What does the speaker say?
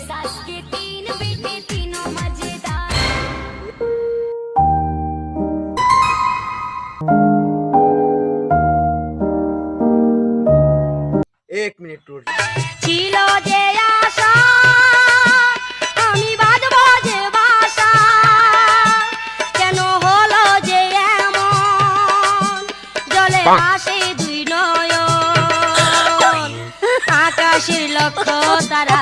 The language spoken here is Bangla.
सास के 3 बेटे तीनों मजेदार। एक मिनट टूर ছিল যে আশা আমি বাজবো যে বাসা, কেন হলো যে এমন জলে ভাসে দুই নয়ন, আকাশের লক্ষ্য তারা